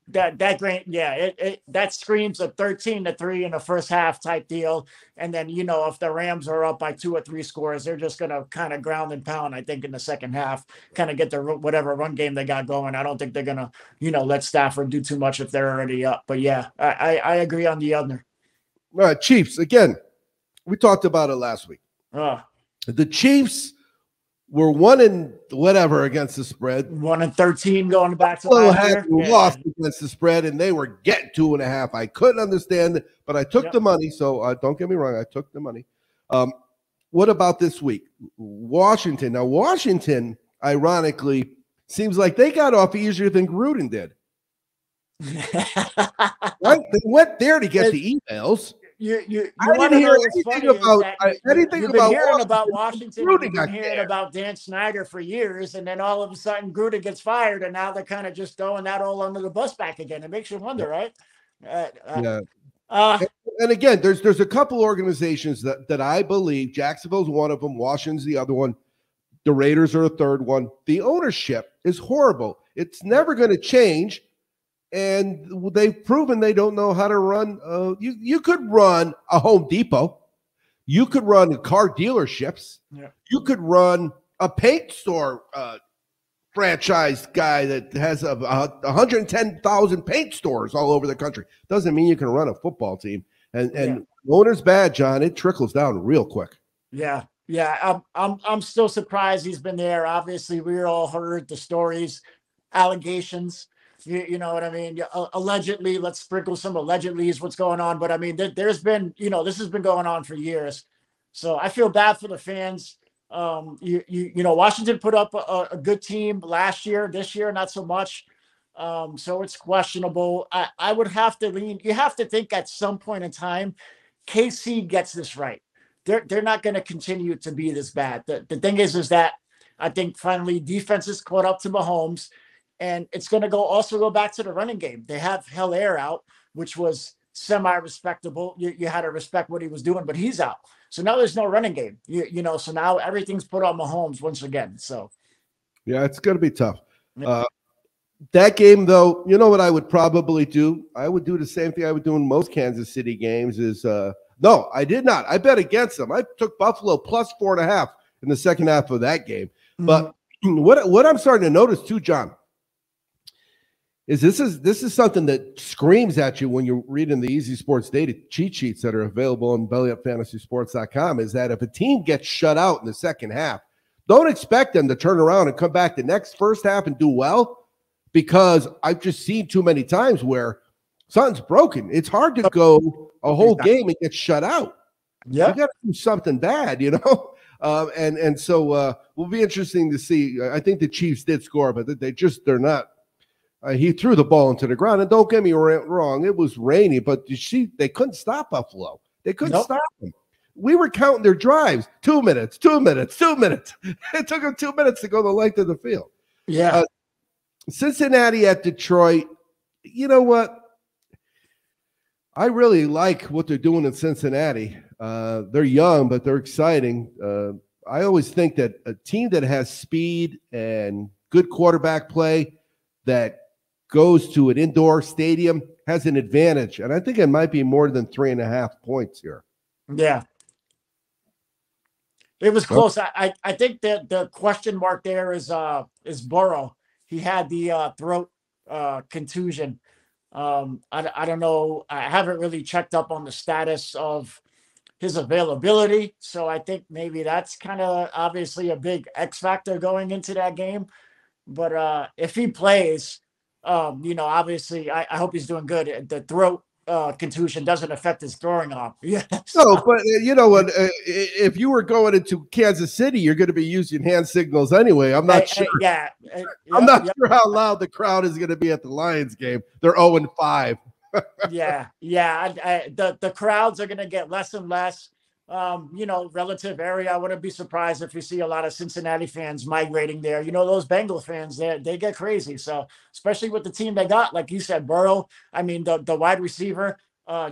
S10: That screams a 13-3 in the first half type deal. And then, if the Rams are up by 2 or 3 scores, they're just going to kind of ground and pound, I think, in the second half, kind of get their whatever run game they got going. I don't think they're going to, let Stafford do too much if they're already up. But yeah, I agree on the under.
S8: All right, Chiefs, again, we talked about it last week. The Chiefs were 1-whatever against the spread.
S10: 1-13 going back to last year.
S8: Lost against the spread, and they were getting 2.5. I couldn't understand it, but I took the money. So don't get me wrong, I took the money. What about this week? Washington. Now, Washington, ironically, seems like they got off easier than Gruden did. Right? They went there to get the emails.
S10: I didn't hear anything about Washington. You've been hearing about Dan Snyder for years, and then all of a sudden Gruden gets fired, and now they're kind of just throwing that all under the bus back again. It makes you wonder, right?
S8: And again, there's a couple organizations that I believe. Jacksonville's one of them. Washington's the other one. The Raiders are a third one. The ownership is horrible. It's never going to change. And they've proven they don't know how to run. You could run a Home Depot. You could run car dealerships. Yeah. You could run a paint store franchise guy that has 110,000 paint stores all over the country. Doesn't mean you can run a football team. And owner's bad, John. It trickles down real quick.
S10: Yeah. I'm still surprised he's been there. Obviously, we all heard the stories, allegations. You know what I mean? Allegedly, let's sprinkle some allegedly is what's going on. But I mean, there's been, this has been going on for years. So I feel bad for the fans. Washington put up a good team last year. This year, not so much. So it's questionable. I would have to lean. You have to think at some point in time, KC gets this right. They're not going to continue to be this bad. The thing is that I think finally defense is caught up to Mahomes. And it's going to go back to the running game. They have Hilaire out, which was semi-respectable. You had to respect what he was doing, but he's out. So now there's no running game. So now everything's put on Mahomes once again. So,
S8: yeah, it's going to be tough. That game, though, you know what I would probably do? I would do the same thing I would do in most Kansas City games is no, I did not. I bet against them. I took Buffalo plus 4.5 in the second half of that game. But what I'm starting to notice too, John, is this is something that screams at you when you're reading the Easy Sports data cheat sheets that are available on bellyupfantasysports.com, is that if a team gets shut out in the second half, don't expect them to turn around and come back the first half and do well, because I've just seen too many times where something's broken. It's hard to go a whole game and get shut out. Yeah, you got to do something bad, and so will be interesting to see. I think the Chiefs did score, but they're not. He threw the ball into the ground, and don't get me wrong, it was rainy, but you see, they couldn't stop Buffalo. They couldn't stop them. We were counting their drives. 2 minutes, 2 minutes, 2 minutes. It took them 2 minutes to go the length of the field.
S10: Yeah.
S8: Cincinnati at Detroit. You know what? I really like what they're doing in Cincinnati. They're young, but they're exciting. I always think that a team that has speed and good quarterback play, that goes to an indoor stadium has an advantage, and I think it might be more than 3.5 points here.
S10: Yeah. It was close. I think that the question mark there is Burrow. He had the throat contusion. I don't know. I haven't really checked up on the status of his availability. So I think maybe that's kind of obviously a big X factor going into that game. But if he plays, obviously I hope he's doing good. The throat contusion doesn't affect his throwing arm. Yeah.
S8: No, but you know what? If you were going into Kansas City, you're going to be using hand signals anyway. I'm not sure. I'm not sure how loud the crowd is going to be at the Lions game. They're 0-5. The crowds are going to get less and less. Relative area. I wouldn't be surprised if you see a lot of Cincinnati fans migrating there. Those Bengal fans, they get crazy. So especially with the team they got, like you said, Burrow. I mean, the wide receiver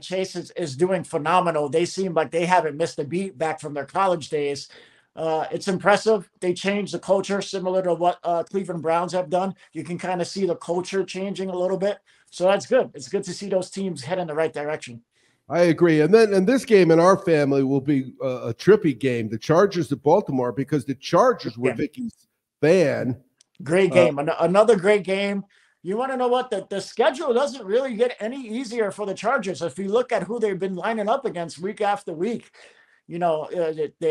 S8: Chase is doing phenomenal. They seem like they haven't missed a beat back from their college days. It's impressive. They changed the culture similar to what Cleveland Browns have done. You can kind of see the culture changing a little bit. So that's good. It's good to see those teams head in the right direction. I agree. And this game in our family will be a trippy game. The Chargers at Baltimore, because the Chargers were Vicky's fan.
S10: Great game. Another great game. You want to know what? The schedule doesn't really get any easier for the Chargers. If you look at who they've been lining up against week after week, they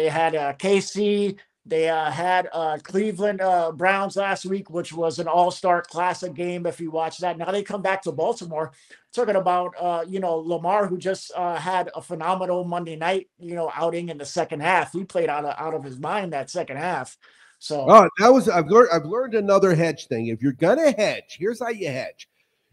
S10: had KC. They had Cleveland Browns last week, which was an all-star classic game if you watch that. Now they come back to Baltimore. Talking about, Lamar, who just had a phenomenal Monday night, outing in the second half. He played out of his mind that second half. So
S8: I've learned another hedge thing. If you're gonna hedge, here's how you hedge.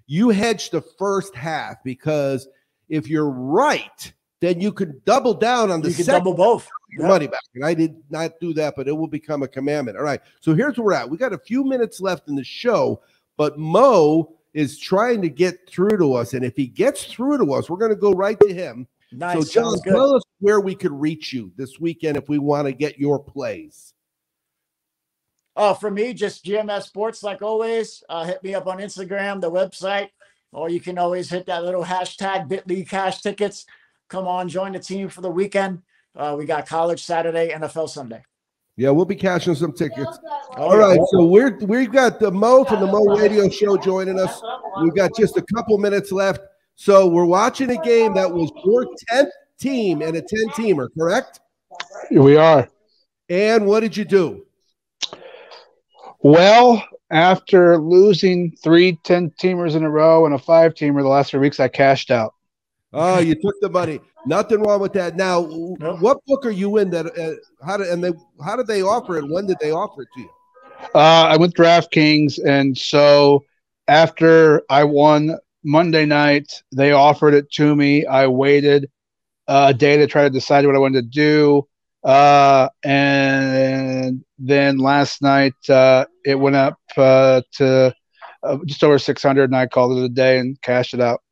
S8: You hedge the first half, because if you're right, then you can double down on the second.
S10: Double both.
S8: Your money back. And I did not do that, but it will become a commandment. All right. So here's where we're at. We got a few minutes left in the show, but Mo is trying to get through to us. And if he gets through to us, we're going to go right to him.
S10: Nice.
S8: So John, tell us where we could reach you this weekend if we want to get your plays.
S10: For me, just GMS Sports, like always. Hit me up on Instagram, the website, or you can always hit that little hashtag Bitly Cash Tickets. Come on, join the team for the weekend. We got college Saturday, NFL Sunday.
S8: Yeah, we'll be cashing some tickets. All right, so we've got the Mo from the Mo Radio Show joining us. We've got just a couple minutes left. So we're watching a game that was your 10th team and a 10-teamer, correct?
S13: We are.
S8: And what did you do?
S13: Well, after losing 3 10-teamers in a row and a 5-teamer the last 3 weeks, I cashed out.
S8: Oh, you took the money. Nothing wrong with that. Now, what book are you in? That how did they offer it? When did they offer it to you?
S13: I went DraftKings, and so after I won Monday night, they offered it to me. I waited a day to try to decide what I wanted to do, and then last night it went up to just over 600, and I called it a day and cashed it out.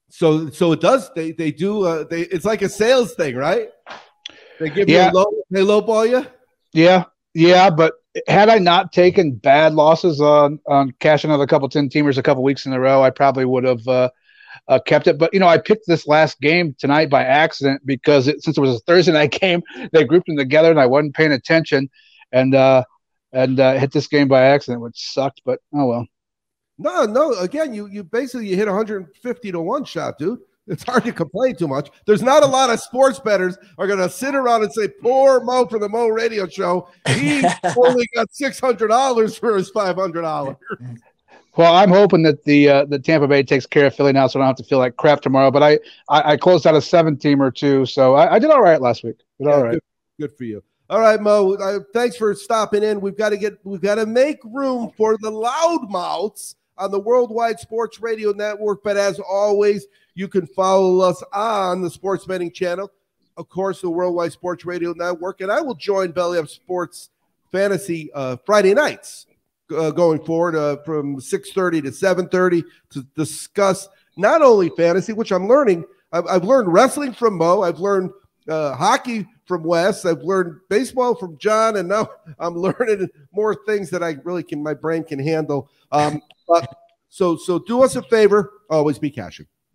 S8: So it does. They do. It's like a sales thing, right? They give you they lowball you.
S13: Yeah. But had I not taken bad losses on cashing out a couple 10-teamers a couple weeks in a row, I probably would have kept it. But I picked this last game tonight by accident because since it was a Thursday night game, they grouped them together and I wasn't paying attention and hit this game by accident, which sucked. But oh well.
S8: No. Again, you basically hit 150 to 1 shot, dude. It's hard to complain too much. There's not a lot of sports bettors are going to sit around and say, poor Mo from the Mo Radio Show. He only got $600 for his $500.
S13: Well, I'm hoping that the Tampa Bay takes care of Philly now, so I don't have to feel like crap tomorrow. But I closed out a 7-teamer too, so I did all right last week. All right.
S8: Good for you. All right, Mo. Thanks for stopping in. We've got to make room for the loudmouths on the Worldwide Sports Radio Network. But as always, you can follow us on the Sports Betting Channel, of course, the Worldwide Sports Radio Network. And I will join Belly Up Sports Fantasy Friday nights going forward from 6:30 to 7:30 to discuss not only fantasy, which I'm learning. I've learned wrestling from Mo. I've learned hockey from Wes. I've learned baseball from John, and now I'm learning more things that my brain can handle. But So do us a favor. Always be cashing.